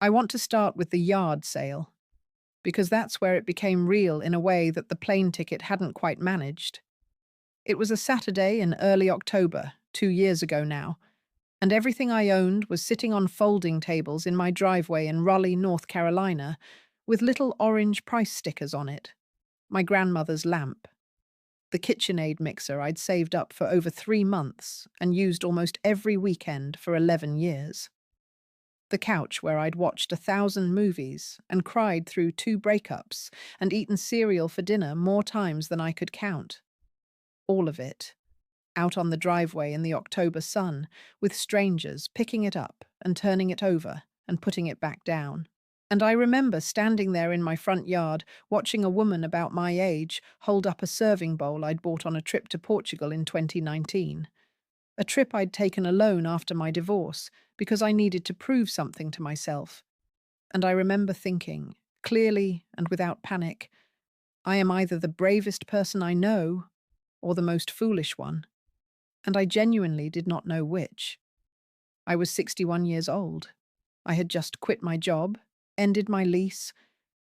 I want to start with the yard sale, because that's where it became real in a way that the plane ticket hadn't quite managed. It was a Saturday in early October, 2 years ago now, and everything I owned was sitting on folding tables in my driveway in Raleigh, North Carolina, with little orange price stickers on it. My grandmother's lamp, the KitchenAid mixer I'd saved up for over 3 months and used almost every weekend for 11 years. The couch where I'd watched 1,000 movies and cried through 2 breakups and eaten cereal for dinner more times than I could count. All of it, out on the driveway in the October sun, with strangers picking it up and turning it over and putting it back down. And I remember standing there in my front yard, watching a woman about my age hold up a serving bowl I'd bought on a trip to Portugal in 2019. A trip I'd taken alone after my divorce because I needed to prove something to myself. And I remember thinking, clearly and without panic, I am either the bravest person I know or the most foolish one. And I genuinely did not know which. I was 61 years old. I had just quit my job, ended my lease,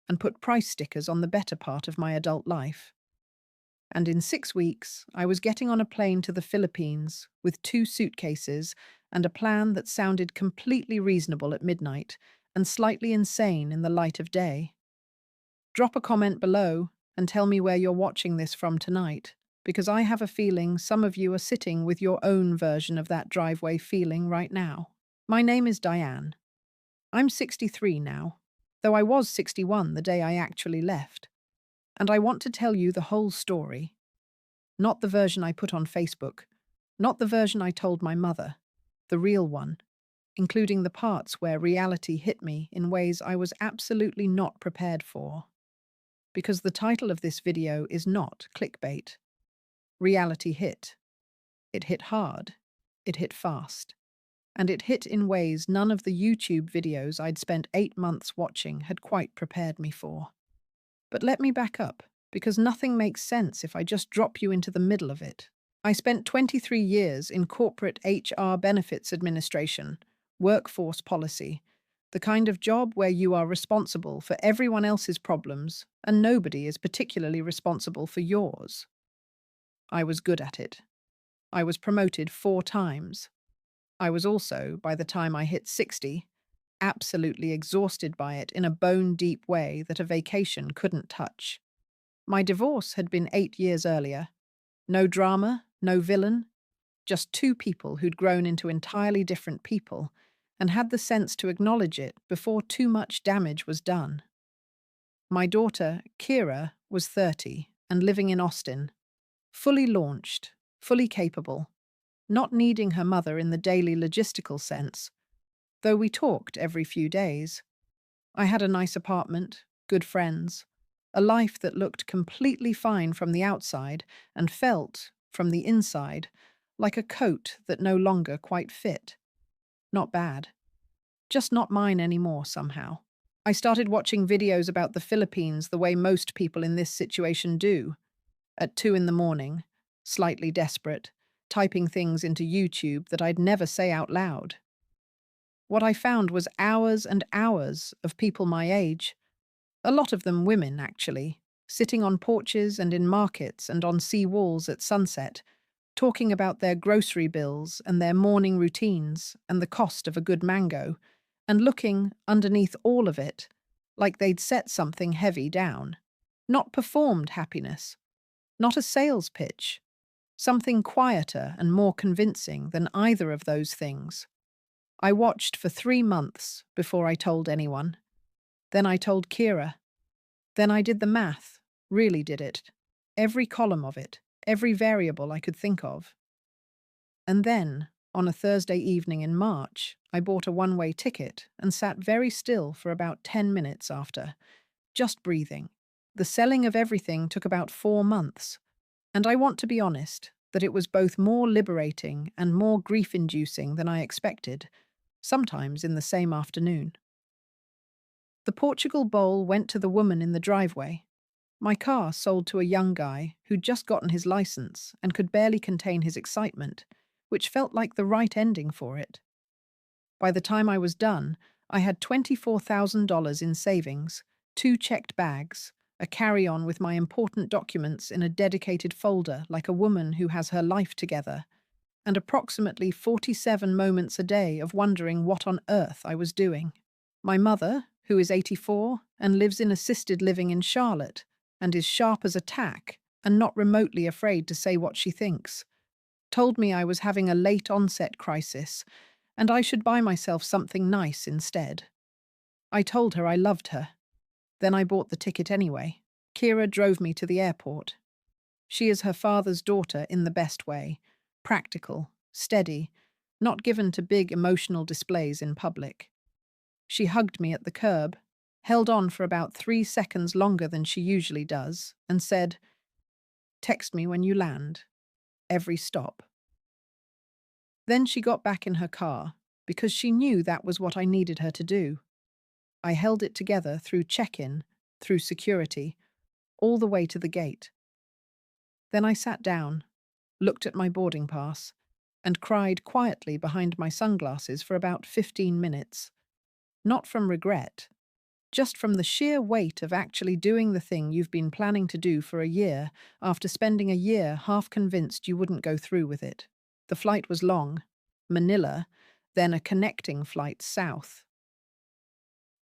and put price stickers on the better part of my adult life. And in 6 weeks, I was getting on a plane to the Philippines with 2 suitcases and a plan that sounded completely reasonable at midnight and slightly insane in the light of day. Drop a comment below and tell me where you're watching this from tonight, because I have a feeling some of you are sitting with your own version of that driveway feeling right now. My name is Diane. I'm 63 now, though I was 61 the day I actually left. And I want to tell you the whole story. Not the version I put on Facebook, not the version I told my mother, the real one, including the parts where reality hit me in ways I was absolutely not prepared for. Because the title of this video is not clickbait. Reality hit. It hit hard. It hit fast. And it hit in ways none of the YouTube videos I'd spent 8 months watching had quite prepared me for. But let me back up, because nothing makes sense if I just drop you into the middle of it. I spent 23 years in corporate HR benefits administration, workforce policy, the kind of job where you are responsible for everyone else's problems and nobody is particularly responsible for yours. I was good at it. I was promoted 4 times. I was also, by the time I hit 60, absolutely exhausted by it in a bone-deep way that a vacation couldn't touch. My divorce had been 8 years earlier. No drama, no villain, just 2 people who'd grown into entirely different people and had the sense to acknowledge it before too much damage was done. My daughter, Kira, was 30 and living in Austin, fully launched, fully capable, not needing her mother in the daily logistical sense, though we talked every few days. I had a nice apartment, good friends, a life that looked completely fine from the outside and felt, from the inside, like a coat that no longer quite fit. Not bad. Just not mine anymore somehow. I started watching videos about the Philippines the way most people in this situation do. At 2 in the morning, slightly desperate, typing things into YouTube that I'd never say out loud. What I found was hours and hours of people my age, a lot of them women actually, sitting on porches and in markets and on sea walls at sunset, talking about their grocery bills and their morning routines and the cost of a good mango, and looking, underneath all of it, like they'd set something heavy down. Not performed happiness, not a sales pitch, something quieter and more convincing than either of those things. I watched for 3 months before I told anyone. Then I told Kira. Then I did the math, really did it. Every column of it, every variable I could think of. And then, on a Thursday evening in March, I bought a one-way ticket and sat very still for about 10 minutes after, just breathing. The selling of everything took about 4 months. And I want to be honest, that it was both more liberating and more grief-inducing than I expected, sometimes in the same afternoon. The Portugal Bowl went to the woman in the driveway. My car sold to a young guy who'd just gotten his license and could barely contain his excitement, which felt like the right ending for it. By the time I was done, I had $24,000 in savings, two checked bags, a carry-on with my important documents in a dedicated folder like a woman who has her life together, and approximately 47 moments a day of wondering what on earth I was doing. My mother, who is 84 and lives in assisted living in Charlotte, and is sharp as a tack and not remotely afraid to say what she thinks, told me I was having a late onset crisis and I should buy myself something nice instead. I told her I loved her. Then I bought the ticket anyway. Kira drove me to the airport. She is her father's daughter in the best way, practical, steady, not given to big emotional displays in public. She hugged me at the curb, held on for about 3 seconds longer than she usually does, and said, "Text me when you land. Every stop." Then she got back in her car, because she knew that was what I needed her to do. I held it together through check-in, through security, all the way to the gate. Then I sat down, looked at my boarding pass, and cried quietly behind my sunglasses for about 15 minutes. Not from regret, just from the sheer weight of actually doing the thing you've been planning to do for a year after spending a year half convinced you wouldn't go through with it. The flight was long, Manila, then a connecting flight south.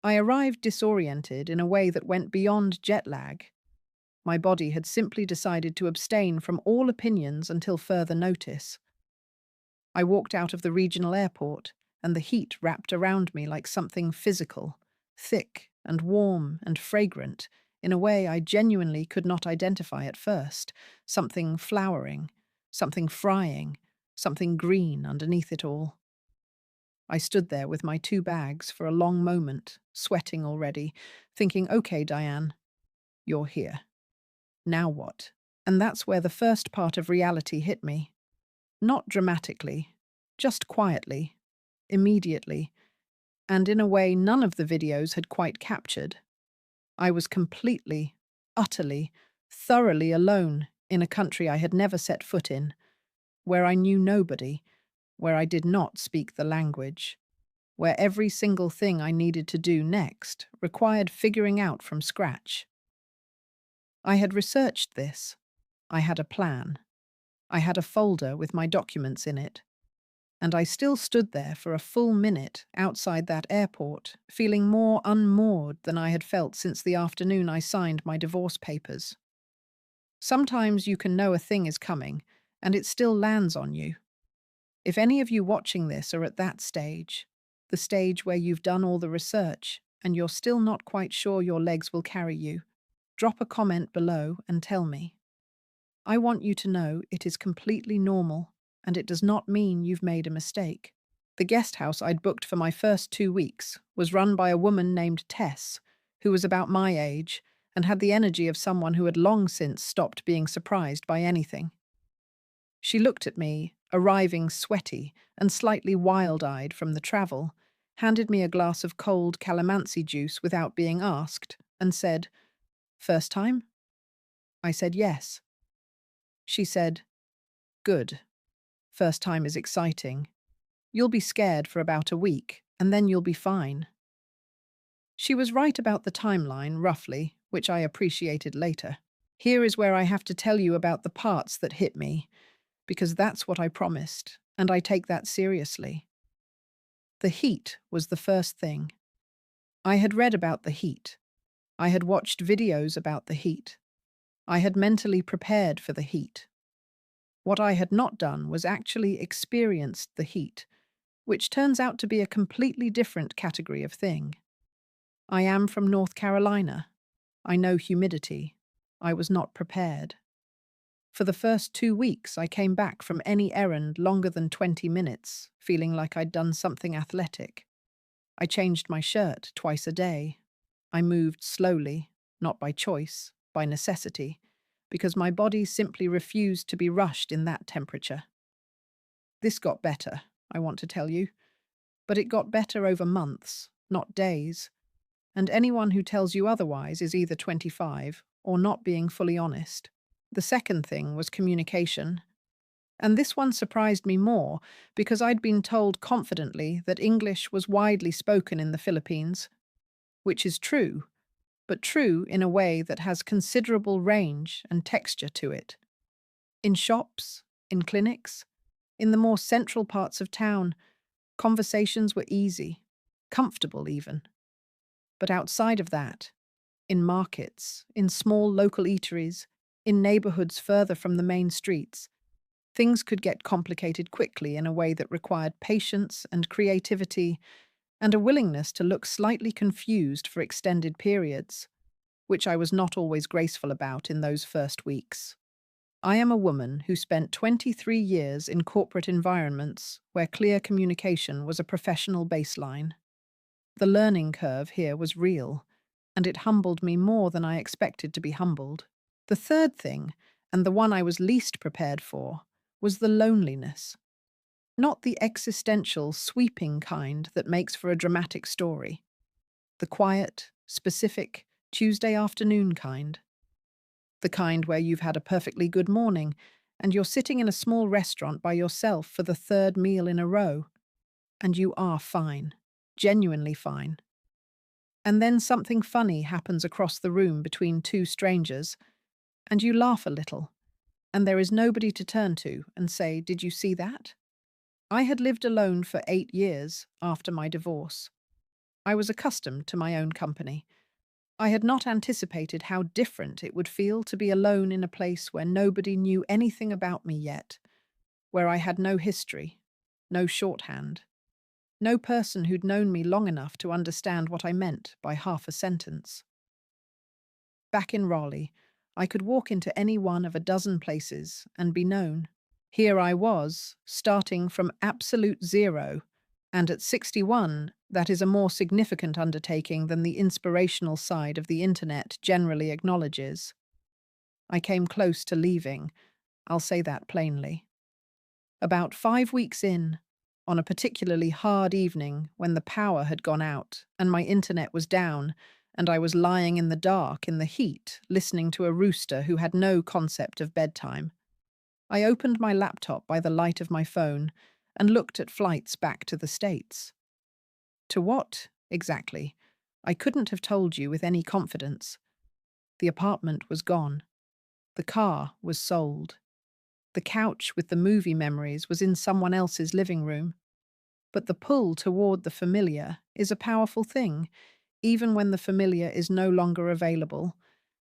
I arrived disoriented in a way that went beyond jet lag. My body had simply decided to abstain from all opinions until further notice. I walked out of the regional airport, and the heat wrapped around me like something physical, thick and warm and fragrant, in a way I genuinely could not identify at first, something flowering, something frying, something green underneath it all. I stood there with my two bags for a long moment, sweating already, thinking, okay, Diane, you're here. Now what? And that's where the first part of reality hit me. Not dramatically, just quietly, immediately, and in a way none of the videos had quite captured. I was completely, utterly, thoroughly alone in a country I had never set foot in, where I knew nobody, where I did not speak the language, where every single thing I needed to do next required figuring out from scratch. I had researched this. I had a plan. I had a folder with my documents in it. And I still stood there for a full minute outside that airport, feeling more unmoored than I had felt since the afternoon I signed my divorce papers. Sometimes you can know a thing is coming, and it still lands on you. If any of you watching this are at that stage, the stage where you've done all the research and you're still not quite sure your legs will carry you, drop a comment below and tell me. I want you to know it is completely normal, and it does not mean you've made a mistake. The guest house I'd booked for my first 2 weeks was run by a woman named Tess, who was about my age and had the energy of someone who had long since stopped being surprised by anything. She looked at me, arriving sweaty and slightly wild-eyed from the travel, handed me a glass of cold calamansi juice without being asked, and said, "First time?" I said yes. She said, "Good. First time is exciting. You'll be scared for about a week, and then you'll be fine." She was right about the timeline, roughly, which I appreciated later. Here is where I have to tell you about the parts that hit me, because that's what I promised, and I take that seriously. The heat was the first thing. I had read about the heat. I had watched videos about the heat. I had mentally prepared for the heat. What I had not done was actually experienced the heat, which turns out to be a completely different category of thing. I am from North Carolina. I know humidity. I was not prepared. For the first 2 weeks, I came back from any errand longer than 20 minutes, feeling like I'd done something athletic. I changed my shirt twice a day. I moved slowly, not by choice, by necessity, because my body simply refused to be rushed in that temperature. This got better, I want to tell you, but it got better over months, not days, and anyone who tells you otherwise is either 25 or not being fully honest. The second thing was communication. And this one surprised me more because I'd been told confidently that English was widely spoken in the Philippines, which is true, but true in a way that has considerable range and texture to it. In shops, in clinics, in the more central parts of town, conversations were easy, comfortable even. But outside of that, in markets, in small local eateries, in neighborhoods further from the main streets, things could get complicated quickly in a way that required patience and creativity and a willingness to look slightly confused for extended periods, which I was not always graceful about in those first weeks. I am a woman who spent 23 years in corporate environments where clear communication was a professional baseline. The learning curve here was real, and it humbled me more than I expected to be humbled. The third thing, and the one I was least prepared for, was the loneliness. Not the existential, sweeping kind that makes for a dramatic story. The quiet, specific, Tuesday afternoon kind. The kind where you've had a perfectly good morning and you're sitting in a small restaurant by yourself for the third meal in a row, and you are fine, genuinely fine. And then something funny happens across the room between two strangers, and you laugh a little, and there is nobody to turn to and say, "Did you see that?" I had lived alone for 8 years after my divorce. I was accustomed to my own company. I had not anticipated how different it would feel to be alone in a place where nobody knew anything about me yet, where I had no history, no shorthand, no person who'd known me long enough to understand what I meant by half a sentence. Back in Raleigh, I could walk into any one of a dozen places and be known. Here I was, starting from absolute zero, and at 61, that is a more significant undertaking than the inspirational side of the internet generally acknowledges. I came close to leaving, I'll say that plainly. About 5 weeks in, on a particularly hard evening when the power had gone out and my internet was down, and I was lying in the dark in the heat, listening to a rooster who had no concept of bedtime, I opened my laptop by the light of my phone and looked at flights back to the States. To what, exactly? I couldn't have told you with any confidence. The apartment was gone. The car was sold. The couch with the movie memories was in someone else's living room. But the pull toward the familiar is a powerful thing, even when the familiar is no longer available,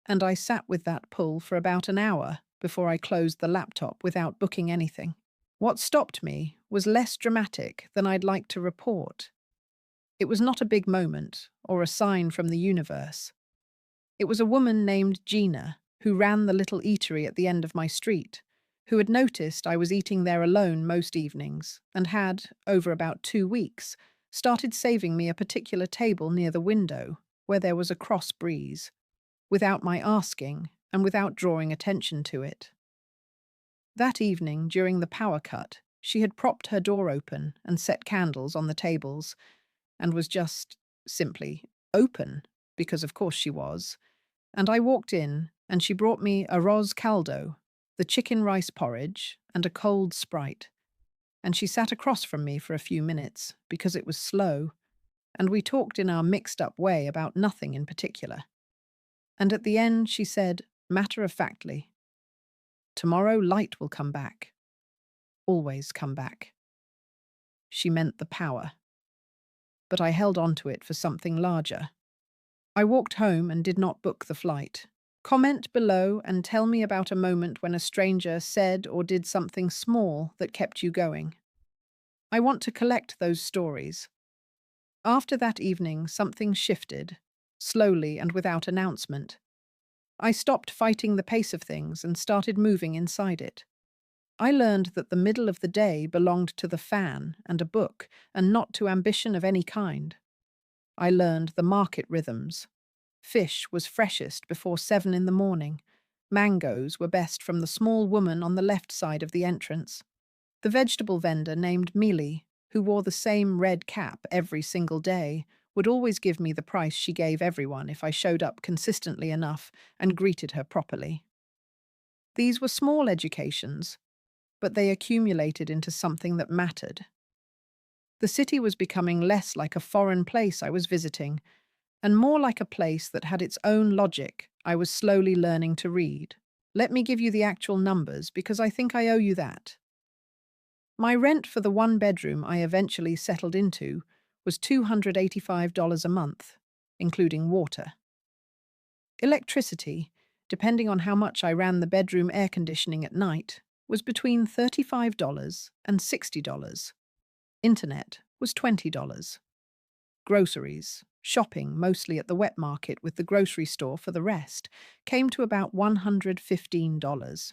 and I sat with that pull for about an hour before I closed the laptop without booking anything. What stopped me was less dramatic than I'd like to report. It was not a big moment or a sign from the universe. It was a woman named Gina who ran the little eatery at the end of my street, who had noticed I was eating there alone most evenings and had, over about 2 weeks, started saving me a particular table near the window where there was a cross breeze, without my asking and without drawing attention to it. That evening, during the power cut, she had propped her door open and set candles on the tables, and was just, simply, open, because of course she was. And I walked in, and she brought me arroz caldo, the chicken rice porridge, and a cold Sprite. And she sat across from me for a few minutes, because it was slow, and we talked in our mixed-up way about nothing in particular. And at the end she said, matter-of-factly, "Tomorrow light will come back. Always come back." She meant the power. But I held on to it for something larger. I walked home and did not book the flight. Comment below and tell me about a moment when a stranger said or did something small that kept you going. I want to collect those stories. After that evening, something shifted, slowly and without announcement. I stopped fighting the pace of things and started moving inside it. I learned that the middle of the day belonged to the fan and a book, and not to ambition of any kind. I learned the market rhythms. Fish was freshest before 7 in the morning. Mangoes were best from the small woman on the left side of the entrance. The vegetable vendor named Mealy, who wore the same red cap every single day, would always give me the price she gave everyone if I showed up consistently enough and greeted her properly. These were small educations, but they accumulated into something that mattered. The city was becoming less like a foreign place I was visiting, and more like a place that had its own logic I was slowly learning to read. Let me give you the actual numbers because I think I owe you that. My rent for the one bedroom I eventually settled into was $285 a month, including water. Electricity, depending on how much I ran the bedroom air conditioning at night, was between $35 and $60. Internet was $20. Groceries, shopping mostly at the wet market with the grocery store for the rest, came to about $115.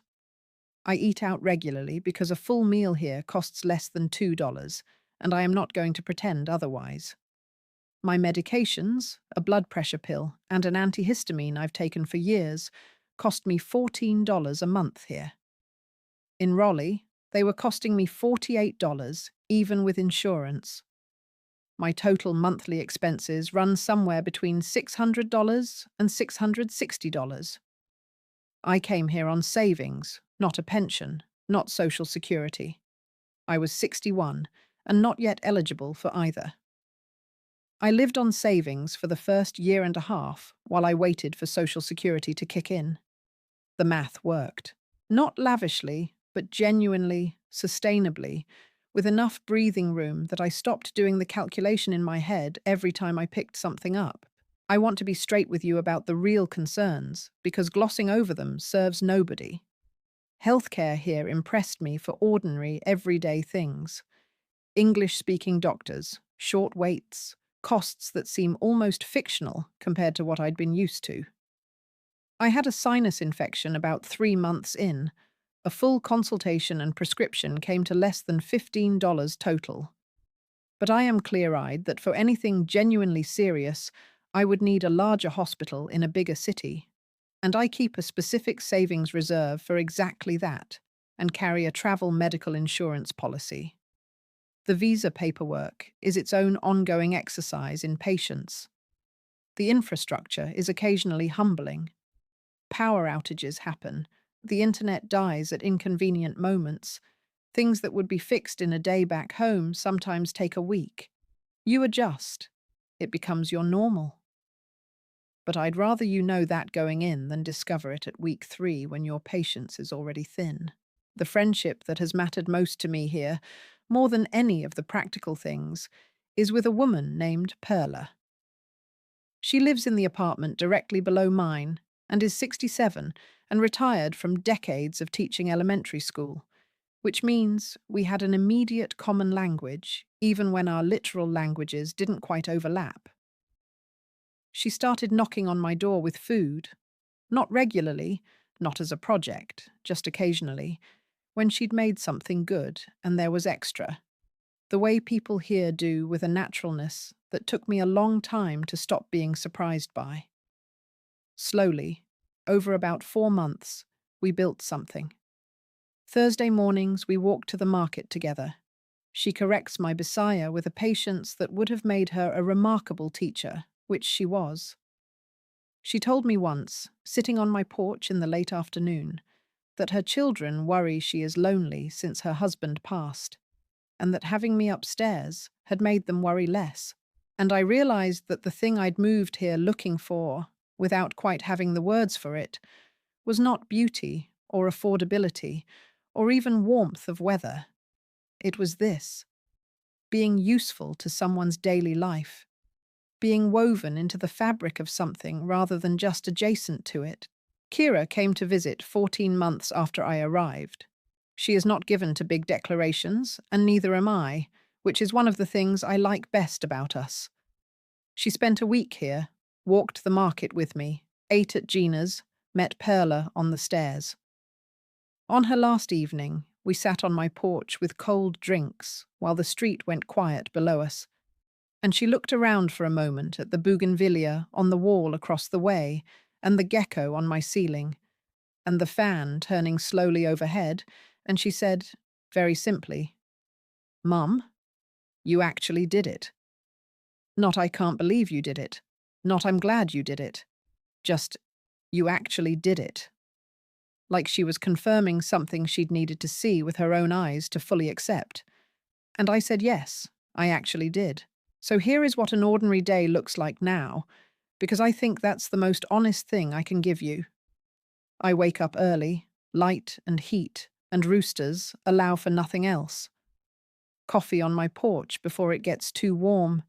I eat out regularly because a full meal here costs less than $2, and I am not going to pretend otherwise. My medications, a blood pressure pill, and an antihistamine I've taken for years, cost me $14 a month here. In Raleigh, they were costing me $48, even with insurance. My total monthly expenses run somewhere between $600 and $660. I came here on savings, not a pension, not Social Security. I was 61 and not yet eligible for either. I lived on savings for the first year and a half while I waited for Social Security to kick in. The math worked. Not lavishly, but genuinely, sustainably, with enough breathing room that I stopped doing the calculation in my head every time I picked something up. I want to be straight with you about the real concerns, because glossing over them serves nobody. Healthcare here impressed me for ordinary, everyday things. English-speaking doctors, short waits, costs that seem almost fictional compared to what I'd been used to. I had a sinus infection about 3 months in. A full consultation and prescription came to less than $15 total. But I am clear-eyed that for anything genuinely serious, I would need a larger hospital in a bigger city. And I keep a specific savings reserve for exactly that, and carry a travel medical insurance policy. The visa paperwork is its own ongoing exercise in patience. The infrastructure is occasionally humbling. Power outages happen. The internet dies at inconvenient moments. Things that would be fixed in a day back home sometimes take a week. You adjust. It becomes your normal. But I'd rather you know that going in than discover it at week 3 when your patience is already thin. The friendship that has mattered most to me here, more than any of the practical things, is with a woman named Perla. She lives in the apartment directly below mine and is 67 and retired from decades of teaching elementary school, which means we had an immediate common language, even when our literal languages didn't quite overlap. She started knocking on my door with food, not regularly, not as a project, just occasionally, when she'd made something good and there was extra, the way people here do with a naturalness that took me a long time to stop being surprised by. Slowly, over about 4 months, we built something. Thursday mornings we walk to the market together. She corrects my Bisaya with a patience that would have made her a remarkable teacher, which she was. She told me once, sitting on my porch in the late afternoon, that her children worry she is lonely since her husband passed, and that having me upstairs had made them worry less. And I realized that the thing I'd moved here looking for, without quite having the words for it, was not beauty or affordability or even warmth of weather. It was this: being useful to someone's daily life, being woven into the fabric of something rather than just adjacent to it. Kira came to visit 14 months after I arrived. She is not given to big declarations, and neither am I, which is one of the things I like best about us. She spent a week here, walked the market with me, ate at Gina's, met Perla on the stairs. On her last evening, we sat on my porch with cold drinks while the street went quiet below us, and she looked around for a moment at the bougainvillea on the wall across the way and the gecko on my ceiling, and the fan turning slowly overhead, and she said, very simply, "Mum, you actually did it. Not I can't believe you did it. Not I'm glad you did it. Just, you actually did it." like she was confirming something she'd needed to see with her own eyes to fully accept. And I said yes, I actually did. So here is what an ordinary day looks like now, because I think that's the most honest thing I can give you. I wake up early, light and heat, and roosters allow for nothing else. Coffee on my porch before it gets too warm,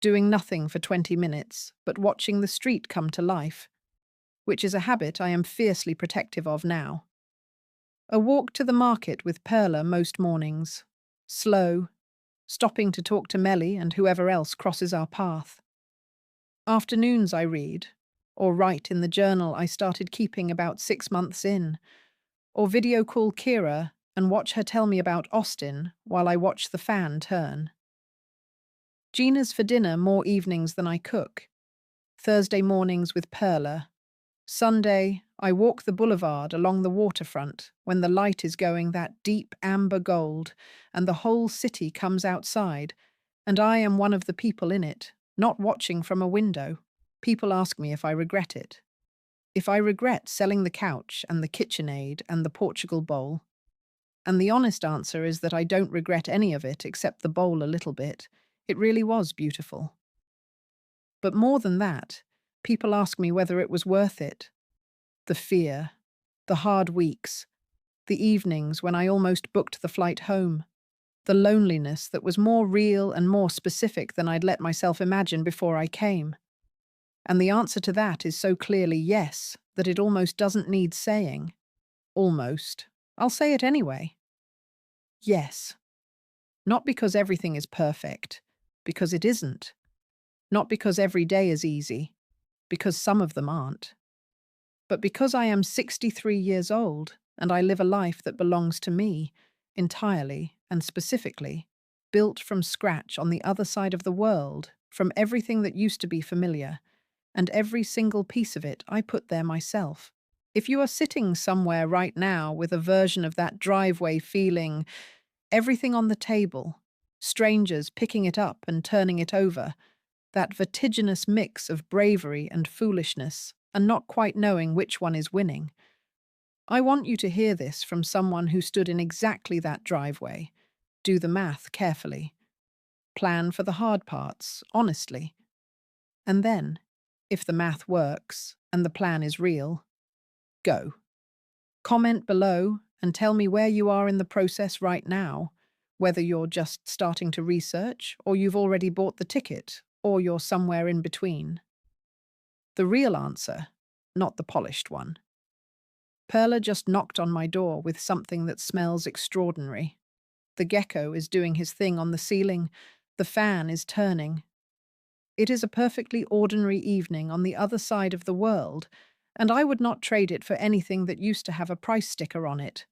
doing nothing for 20 minutes, but watching the street come to life, which is a habit I am fiercely protective of now. A walk to the market with Perla most mornings. Slow, stopping to talk to Melly and whoever else crosses our path. Afternoons I read, or write in the journal I started keeping about 6 months in, or video call Kira and watch her tell me about Austin while I watch the fan turn. Gina's for dinner more evenings than I cook. Thursday mornings with Perla. Sunday, I walk the boulevard along the waterfront when the light is going that deep amber gold and the whole city comes outside, and I am one of the people in it, not watching from a window. People ask me if I regret it. If I regret selling the couch and the KitchenAid and the Portugal bowl. And the honest answer is that I don't regret any of it except the bowl a little bit. It really was beautiful. But more than that, people ask me whether it was worth it. The fear, the hard weeks, the evenings when I almost booked the flight home, the loneliness that was more real and more specific than I'd let myself imagine before I came. And the answer to that is so clearly yes that it almost doesn't need saying. Almost. I'll say it anyway. Yes. Not because everything is perfect, because it isn't. Not because every day is easy, because some of them aren't. But because I am 63 years old and I live a life that belongs to me, entirely and specifically, built from scratch on the other side of the world, from everything that used to be familiar, and every single piece of it I put there myself. If you are sitting somewhere right now with a version of that driveway feeling, everything on the table, strangers picking it up and turning it over, that vertiginous mix of bravery and foolishness, and not quite knowing which one is winning. I want you to hear this from someone who stood in exactly that driveway. Do the math carefully. Plan for the hard parts, honestly. And then, if the math works and the plan is real, go. Comment below and tell me where you are in the process right now, whether you're just starting to research, or you've already bought the ticket, or you're somewhere in between. The real answer, not the polished one. Perla just knocked on my door with something that smells extraordinary. The gecko is doing his thing on the ceiling. The fan is turning. It is a perfectly ordinary evening on the other side of the world, and I would not trade it for anything that used to have a price sticker on it.